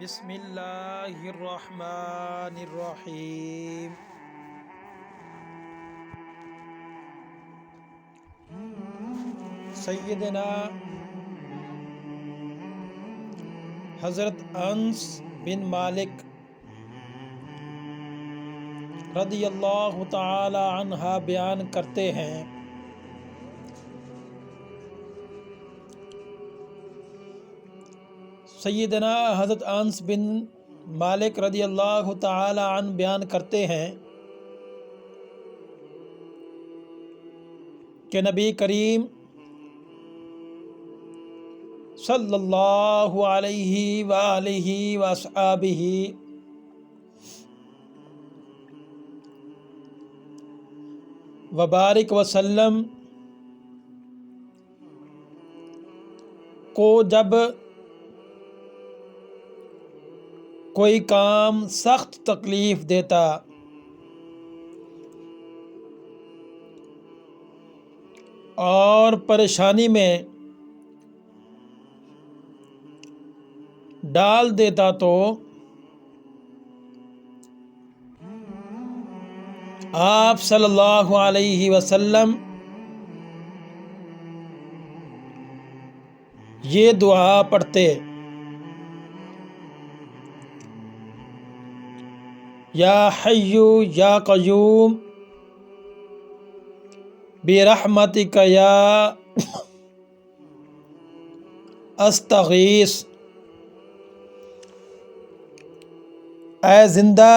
بسم اللہ الرحمن الرحیم۔ سیدنا حضرت انس بن مالک رضی اللہ تعالی عنہ بیان کرتے ہیں سیدنا حضرت انس بن مالک رضی اللہ تعالی عنہ بیان کرتے ہیں کہ نبی کریم صلی اللہ علیہ وآلہ وصحبہ وبارک وسلم کو جب کوئی کام سخت تکلیف دیتا اور پریشانی میں ڈال دیتا تو آپ صلی اللہ علیہ وسلم یہ دعا پڑھتے: یا حی یا قیوم برحمتک یا استغیث۔ اے زندہ،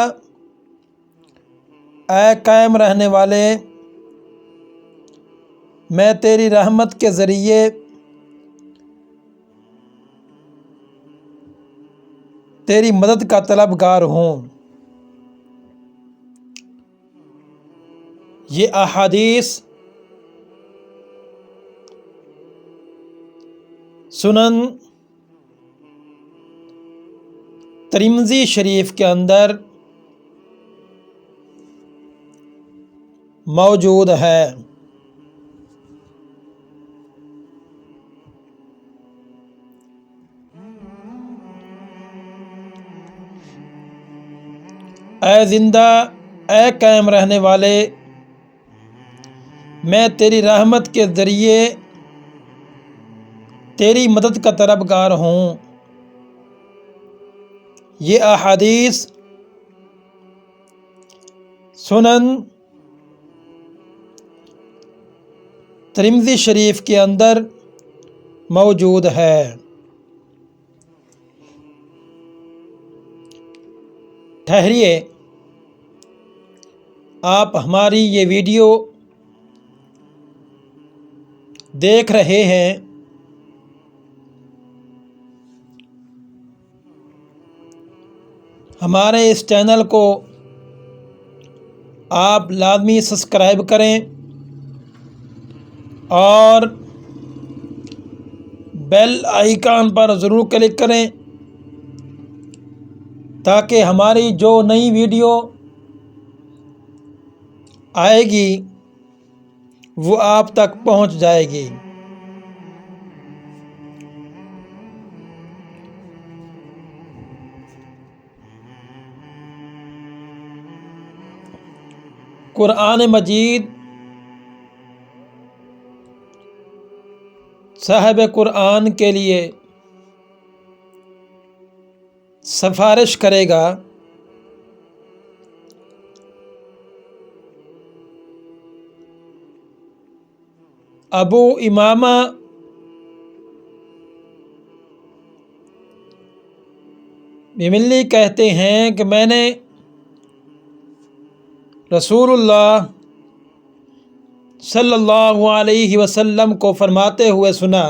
اے قائم رہنے والے، میں تیری رحمت کے ذریعے تیری مدد کا طلبگار ہوں۔ یہ احادیث سنن ترمذی شریف کے اندر موجود ہے۔ اے زندہ، اے قائم رہنے والے، میں تیری رحمت کے ذریعے تیری مدد کا طلبگار ہوں۔ یہ احادیث سنن ترمذی شریف کے اندر موجود ہے۔ ٹھہریے، آپ ہماری یہ ویڈیو دیکھ رہے ہیں، ہمارے اس چینل کو آپ لازمی سبسکرائب کریں اور بیل آئیکن پر ضرور کلک کریں تاکہ ہماری جو نئی ویڈیو آئے گی وہ آپ تک پہنچ جائے گی۔ قرآن مجید صاحب قرآن کے لیے سفارش کرے گا ابو امامہ مملی کہتے ہیں کہ میں نے رسول اللہ صلی اللہ علیہ وسلم کو فرماتے ہوئے سنا: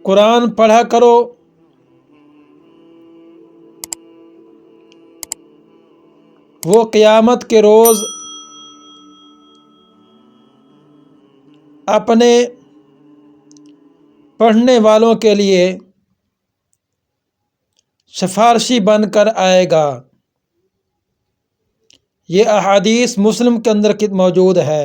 قرآن پڑھا کرو، وہ قیامت کے روز اپنے پڑھنے والوں کے لیے سفارشی بن کر آئے گا۔ یہ احادیث مسلم کے اندر موجود ہے۔